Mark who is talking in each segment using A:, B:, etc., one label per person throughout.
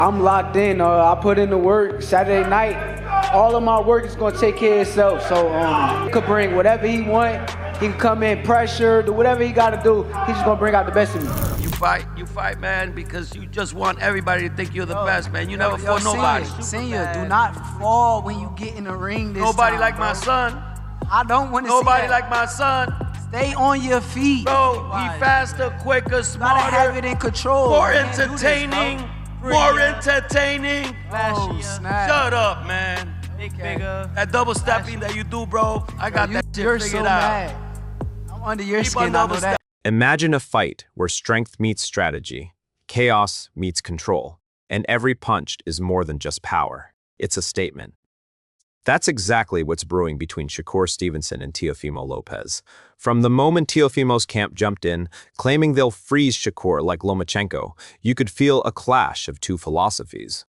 A: I'm locked in. I put in the work Saturday night. All of my work is going to take care of itself. So he could bring whatever he want. He can come in, pressure, do whatever he got to do. He's just going to bring out the best in me.
B: You fight, man, because you just want everybody to think you're the best, man. You never fought nobody.
A: Senior, do not fall when you get in the ring this
B: Nobody
A: time,
B: like
A: bro.
B: my son.
A: I don't want to see
B: Nobody
A: that.
B: like my son.
A: Stay on your feet.
B: Bro, he faster, quicker, smarter.
A: Gotta have it in control.
B: More
A: You can't do this,
B: entertaining.
A: bro.
B: More entertaining.
A: Oh, snap.
B: Shut up, man. That double stepping that you do, bro, I got that shit
A: You're
B: figured
A: so
B: out.
A: mad. I'm under your
B: Keep on
A: skin, I know
B: double
A: that.
C: Imagine a fight where strength meets strategy, chaos meets control, and every punch is more than just power. It's a statement. That's exactly what's brewing between Shakur Stevenson and Teofimo Lopez. From the moment Teofimo's camp jumped in, claiming they'll freeze Shakur like Lomachenko, you could feel a clash of two philosophies.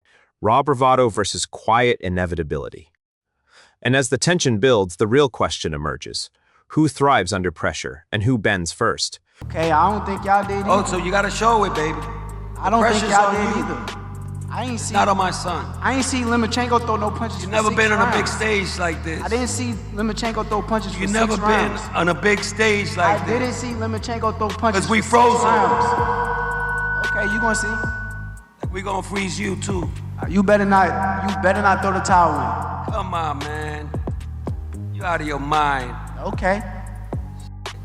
C: Raw bravado versus quiet inevitability. And as the tension builds, the real question emerges. Who thrives under pressure and who bends first?
A: Okay, I don't think y'all did either.
B: Oh, so you gotta show it, baby.
A: I don't think
B: pressure's
A: y'all
B: on
A: did
B: you.
A: either. I ain't see.
B: Not on my son.
A: I ain't see Lomachenko throw no punches.
B: You
A: for
B: never
A: 6
B: been on a big
A: rounds.
B: stage like this.
A: I didn't see Lomachenko throw punches for
B: You
A: 6
B: never been
A: rounds.
B: on a big stage like
A: I
B: this.
A: didn't see Lomachenko throw punches
B: 'Cause we
A: for 6
B: froze him.
A: rounds. Okay, you gonna see.
B: We gonna freeze you too.
A: You better not throw the towel
B: Come on, man. You out of your mind.
A: in. Okay.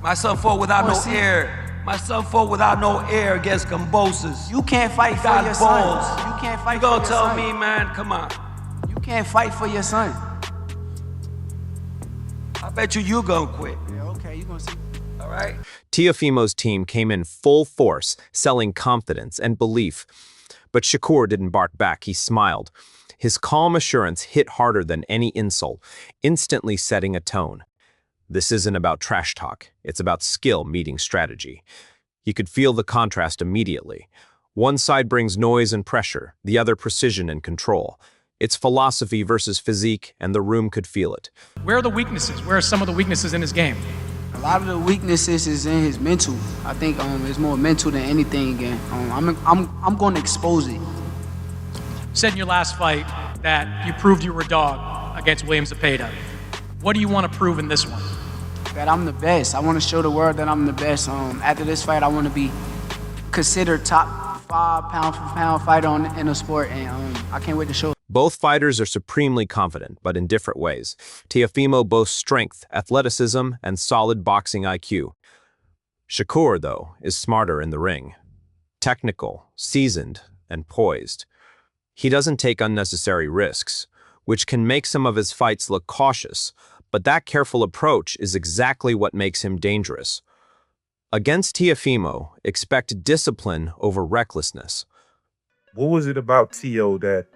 B: My son fought without no
A: Wanna see?
B: air. My son fought without no air against Cambosos.
A: You can't fight for
B: got
A: your
B: balls.
A: son. You can't fight
B: You
A: for
B: gonna
A: your
B: tell
A: son.
B: me, man? Come on.
A: You can't fight for your son.
B: I bet you gonna quit.
A: Yeah, okay, you gonna see.
B: All right?
C: Teofimo's team came in full force, selling confidence and belief. But Shakur didn't bark back, he smiled. His calm assurance hit harder than any insult, instantly setting a tone. This isn't about trash talk, it's about skill meeting strategy. You could feel the contrast immediately. One side brings noise and pressure, the other precision and control. It's philosophy versus physique, and the room could feel it.
D: Where are the weaknesses? Where are some of the weaknesses in his game?
A: A lot of the weaknesses is in his mental. I think it's more mental than anything. Again, I'm going to expose it.
D: You said in your last fight that you proved you were a dog against William Zepeda. What do you want to prove in this one?
A: That I'm the best. I want to show the world that I'm the best. After this fight, I want to be considered top 5 pound-for-pound fighter in the sport, and I can't wait to show it.
C: Both fighters are supremely confident, but in different ways. Teofimo boasts strength, athleticism, and solid boxing IQ. Shakur, though, is smarter in the ring. Technical, seasoned, and poised. He doesn't take unnecessary risks, which can make some of his fights look cautious, but that careful approach is exactly what makes him dangerous. Against Teofimo, expect discipline over recklessness.
E: What was it about Teo that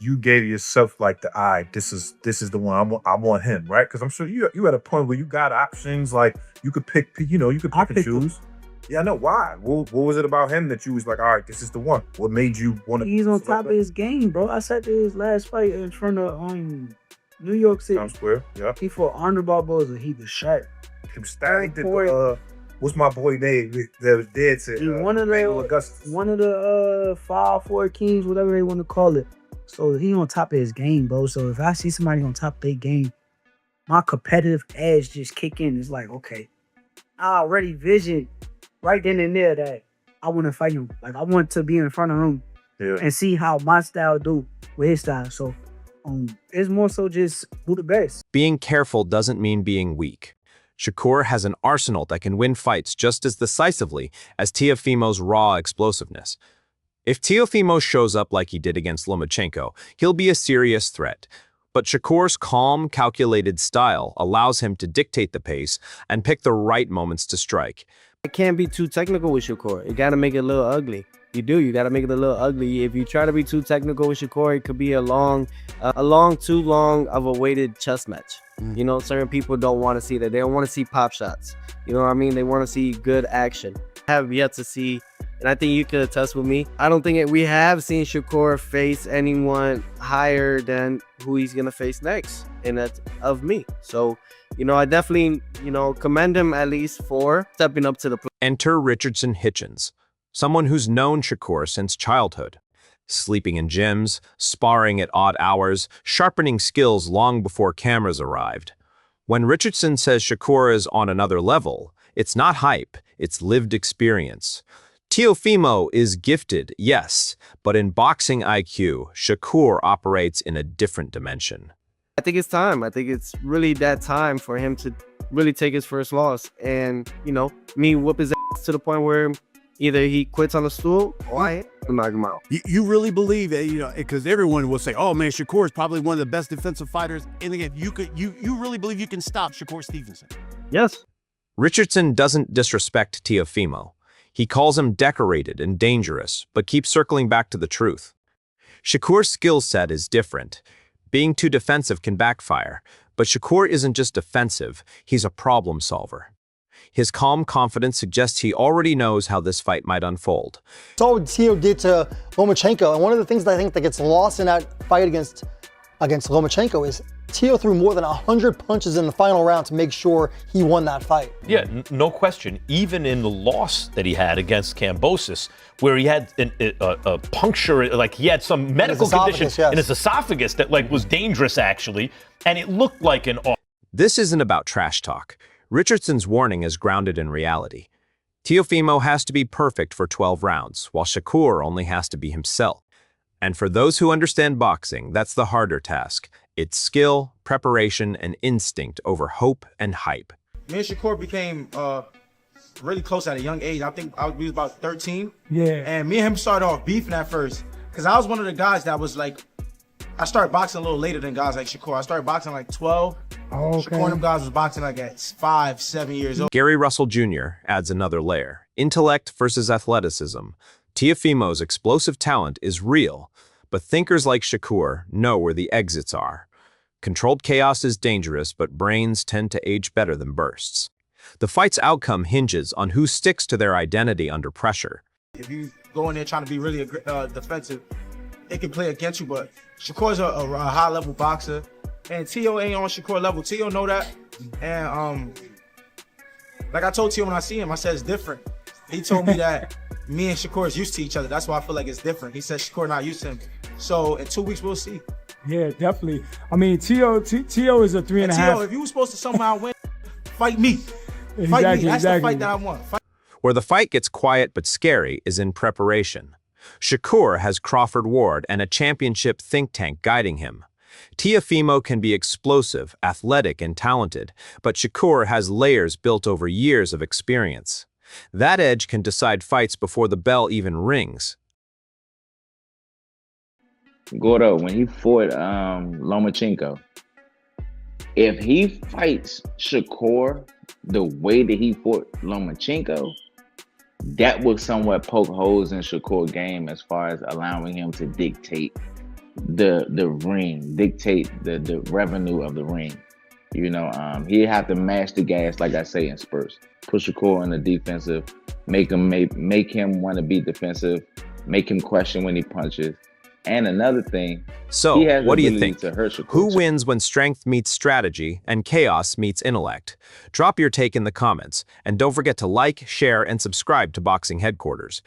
E: you gave yourself like the this is the one I want him, right? Because I'm sure you at a point where you got options, like you could pick, you could pick and choose. Yeah, I know. Why? What was it about him that you was like, all right, this is the one? What made you want to?
F: He's on top of his game, bro. I said to his last fight in front of New York City.
E: Times Square, yeah.
F: He fought Arnold Barboza. He was sharp.
E: He was stacked. What's my boy name that was dead to?
F: One of the 5-4 kings, whatever they want to call it. So he on top of his game, bro. So if I see somebody on top of their game, my competitive edge just kick in. It's like, okay, I already vision right then and there that I want to fight him. Like I want to be in front of him and see how my style do with his style. So it's more so just who the best.
C: Being careful doesn't mean being weak. Shakur has an arsenal that can win fights just as decisively as Teofimo's raw explosiveness. If Teofimo shows up like he did against Lomachenko, he'll be a serious threat. But Shakur's calm, calculated style allows him to dictate the pace and pick the right moments to strike.
G: It can't be too technical with Shakur. You got to make it a little ugly. You got to make it a little ugly. If you try to be too technical with Shakur, it could be too long of a weighted chess match. You know, certain people don't want to see that. They don't want to see pop shots. You know what I mean? They want to see good action. I have yet to see, and I think you could attest with me, I don't think we have seen Shakur face anyone higher than who he's going to face next, and that's of me. So, I definitely, commend him at least for stepping up to the plate.
C: Enter Richardson Hitchens, someone who's known Shakur since childhood. sleeping in gyms, sparring at odd hours, sharpening skills long before cameras arrived. When Richardson says Shakur is on another level, it's not hype, it's lived experience. Teofimo is gifted, yes, but in boxing IQ, Shakur operates in a different dimension.
G: I think it's time. I think it's really that time for him to really take his first loss and, me whoop his ass to the point where either he quits on the stool or I knock him out.
H: You really believe that, because everyone will say, oh man, Shakur is probably one of the best defensive fighters in the game. You really believe you can stop Shakur Stevenson?
G: Yes.
C: Richardson doesn't disrespect Teofimo. He calls him decorated and dangerous, but keeps circling back to the truth. Shakur's skill set is different. Being too defensive can backfire, but Shakur isn't just defensive, he's a problem solver. His calm confidence suggests he already knows how this fight might unfold.
I: Saw what Teo did to Lomachenko, and one of the things that I think that gets lost in that fight against Lomachenko is Teo threw more than 100 punches in the final round to make sure he won that fight.
J: Yeah, no question. Even in the loss that he had against Kambosos, where he had a puncture, like he had some medical condition in his esophagus that was dangerous actually, and it looked like an.
C: This isn't about trash talk. Richardson's warning is grounded in reality. Teofimo has to be perfect for 12 rounds, while Shakur only has to be himself. And for those who understand boxing, that's the harder task. It's skill, preparation, and instinct over hope and hype.
K: Me and Shakur became really close at a young age. I think we was about 13.
F: Yeah.
K: And me and him started off beefing at first. Because I was one of the guys that was I started boxing a little later than guys like Shakur. I started boxing 12.
F: Oh, okay.
K: Shakur and them guys was boxing at 5, 7 years old.
C: Gary Russell Jr. adds another layer. Intellect versus athleticism. Teofimo's explosive talent is real, but thinkers like Shakur know where the exits are. Controlled chaos is dangerous, but brains tend to age better than bursts. The fight's outcome hinges on who sticks to their identity under pressure.
K: If you go in there trying to be really defensive, it can play against you, but Shakur's a high-level boxer, and Teo ain't on Shakur level. Teo know that, and like I told Teo when I see him, I said it's different. He told me that me and Shakur is used to each other. That's why I feel like it's different. He said Shakur not used to him. So in 2 weeks, we'll see.
F: Yeah, definitely. I mean, Teo is a 3.5.
K: And Teo, if you were supposed to somehow win, fight me. Fight me. That's the fight that I want.
C: Where the fight gets quiet but scary is in preparation. Shakur has Crawford Ward and a championship think tank guiding him. Teofimo can be explosive, athletic, and talented, but Shakur has layers built over years of experience. That edge can decide fights before the bell even rings.
L: Gordo, when he fought Lomachenko, if he fights Shakur the way that he fought Lomachenko, that would somewhat poke holes in Shakur's game as far as allowing him to dictate the ring, dictate the revenue of the ring. He'd have to mash the gas, like I say, in spurts. Put Shakur in the defensive, make him want to be defensive, make him question when he punches. And another thing,
C: so what do you think? Who wins when strength meets strategy and chaos meets intellect? Drop your take in the comments, and don't forget to like, share, and subscribe to Boxing Headquarters.